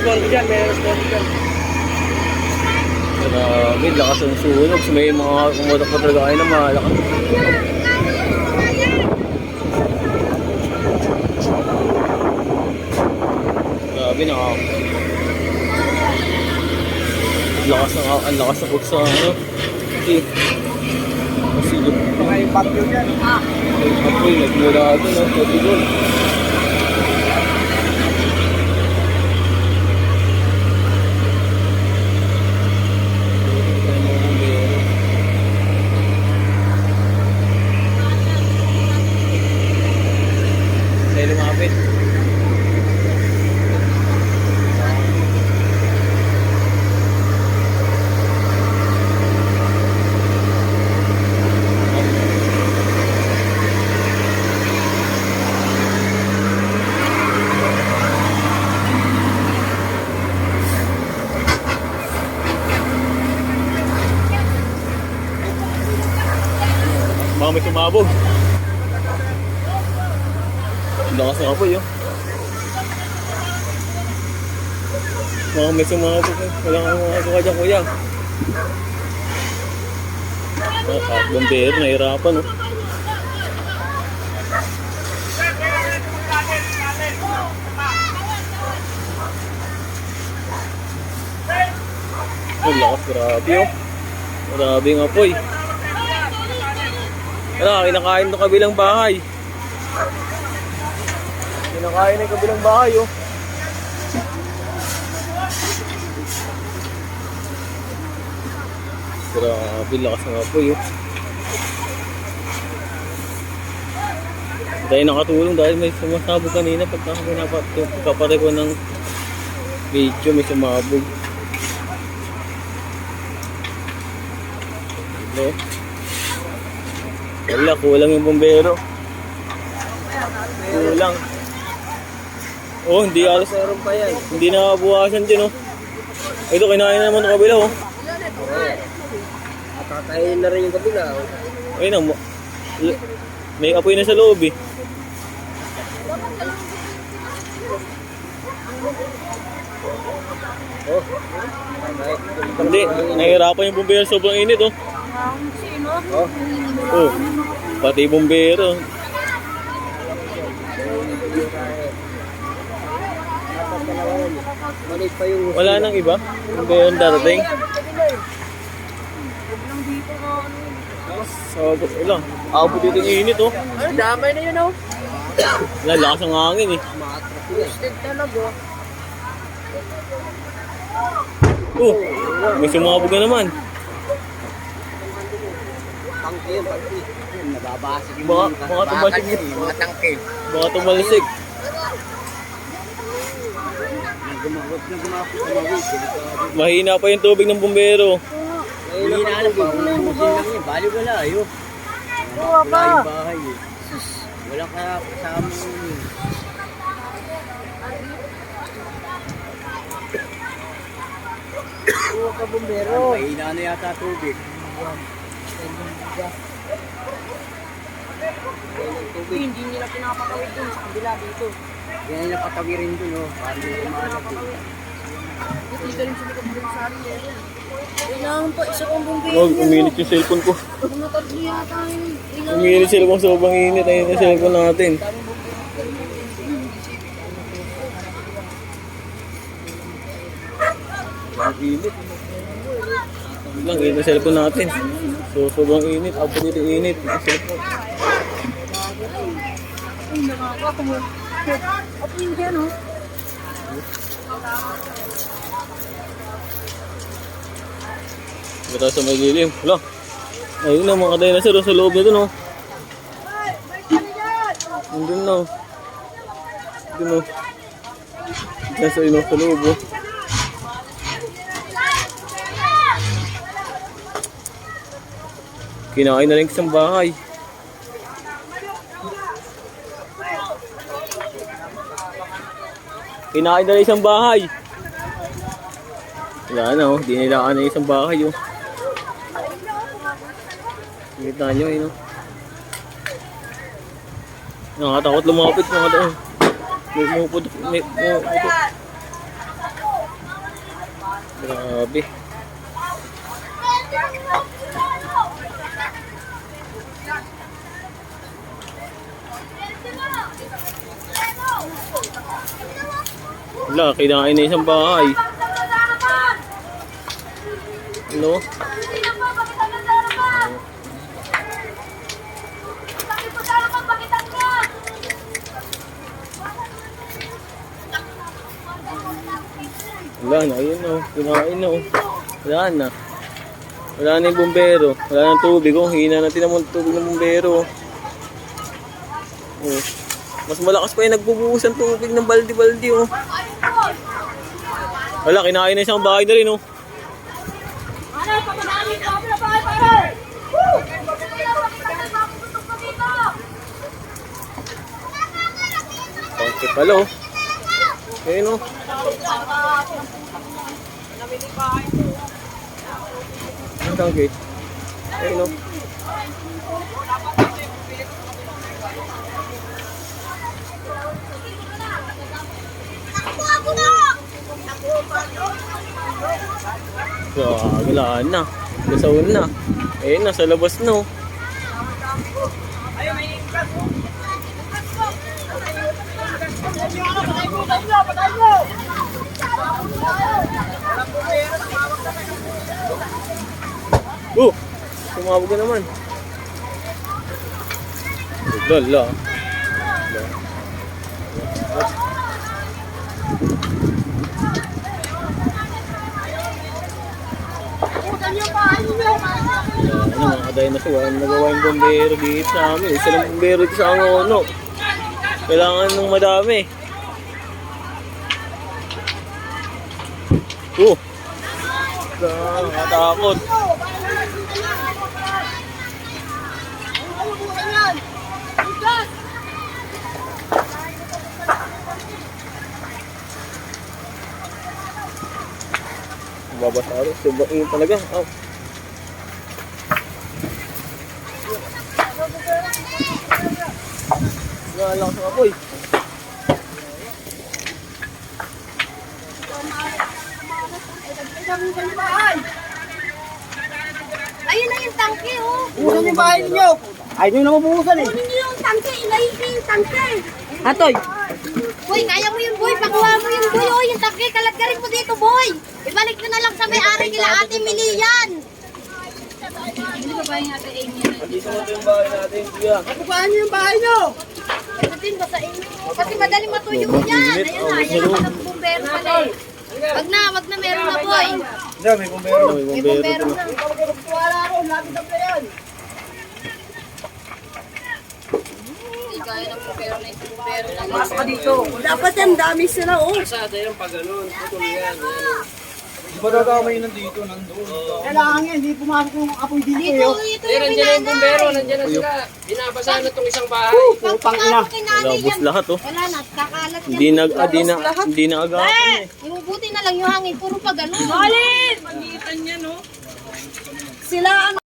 responde dyan, may responde dyan. Grabe, lakas ng sunog. May mga kumotok na talaga kayo na malakas. Grabe, ang lakas ng sa ano. Okay. Masilip. May bagyo dyan. Apoy, nagmula doon, no? Nagmula. Lumapit. Baka may sumabog. Lakas ng apoy, oh. Baka may sumabog, eh. Wala kang mga ka dyan, kuya. Kahit bombero, nahirapan, oh. Oh, lakas, grabe, oh. Grabe ang apoy. Ano, kinakain ng kabilang bahay. Kinakain ng kabilang bahay, oh. Grabe, lakas ng apoy, oh. Dahil nakatulong dahil may sumasabog kanina pagkapatay ko ng video, may sumabog. Hello? Wala, kulang yung bombero. Kulang. Oh, hindi alas. Meron pa yan. Hindi nakabukasan din, oh. Ito, kinain na naman ng kabila, oh. Kakainin na rin yung kabila. Ayun na, may apoy na sa loob, eh. Oh. Hindi, nahihirapan yung bombero, sobrang init, oh. Oh. Oh, pati bombero. Malit pa yung... Wala nang iba? Bombero darating? Sabot, ilang. Abot dito yung init, oh. Ano, damay na yun, oh. Lalakas ang hangin, eh. Twisted talaga. Oh, may sumabog na naman. Tangke yun, tangke. Nababasig yung Mga tumalsik. mga tangke. Mga tumalsik. Mahina pa yung tubig ng bombero. Mahina alam ba, umubusin lang yun. Bali wala, ayun. Wala yung bahay, eh. Wala ka kasama yun. Huwag ka bombero. Mahina na yata tubig. Hindi nila pinapatawid dun sa kabila dito. Hindi nila patawirin dun, oh. Parang hindi kumalat. Hindi ka rin sumikat dun sa akin, eh. Kailangan pa isa kong bumbero. Oh, uminit yung cellphone ko. Mga tatlo yata yun. Uminit sila kung sobrang init. Ayun yung cellphone natin. Ang init. Lang, init yung cellphone natin. So, sobrang init. Apo dito init. Ang cellphone. Ay, nakakakumo. Apo yun dyan, oh. Ito sa may lilim. Wala. Ayun na, mga dinosaur sa loob na dun, oh. Andun na, oh. Dun, oh. Nasa ino sa loob, oh. Kinain na rin isang bahay. Kinain na rin isang bahay. Wala na, oh. Dinilaan na isang bahay, oh. Kita nyo, yun, oh. Nakakatakot lumapit mga doon. May pumuputok. Grabe. Wala, kailangan na isang bahay. Ano? Wala na, ayun na. Kinain na. Wala na. Wala na yung bumbero. Wala na tubig. Oh, hina natin naman tubig ng bumbero. Oh. Mas malakas pa yung nagbubuhos ng tubig ng baldi-baldi. Oh. Wala, kinain na isang bahay na rin. Oh. Konti pala. Oh. Ayun. Oh. Ang tangkit. Ayun o. Wala na. Gasawin na. Ayun na, sa labas no. Sumabog ka naman. Lala. Ano mga dinosaur, ano nagawa yung bombero dito sa amin. Isa lang bombero dito sa Angono. Kailangan ng madami. Nakatakot. Babasa rin. Sobrang init talaga. Oh. Nalakas ang apoy. Ayun na yung tangke, oh. Buhusan yung bahay ninyo. Ayaw nyo na mabuhusan eh. Kunin niyo yung tangke, ilayin niyo yung tangke. Atoy. Boy, kaya mo yun, boy. Pakuha mo yun, boy. Oh, yung tangke, kalat ka rin mo dito, boy. Ibalik mo na lang sa may-ari kila Ate Milian. Hindi ba ba yung Ate Amy? Dito mo ito yung bahay natin, kuya. Pakuhaan nyo yung bahay nyo. Pagdating ba sa inyo? Kasi madaling matuyo yan. Ayan na, yan naman ang bumbero pala eh. Wag na, meron na, boy. Hindi, may bumbero. May bumbero na. Wala ako, lapit na yan. Hindi kaya ng bumbero na yung bumbero lang. Mas ka dito. Dapat yan, dami sila, oh. Kasada yung pag ganun. Putol yan. Di ba nagkamay nandito, nandoon? Kailangan yan, hindi pumasok yung apoy dito. Dito, ito yung pinanay. Nandiyan na sila. Binabasa na itong isang bahay. Putang ina. Labos lahat oh. Wala na, kakalat yan. Hindi na agapan eh. Yung buti na lang yung hangin, puro pa ganun. Sila,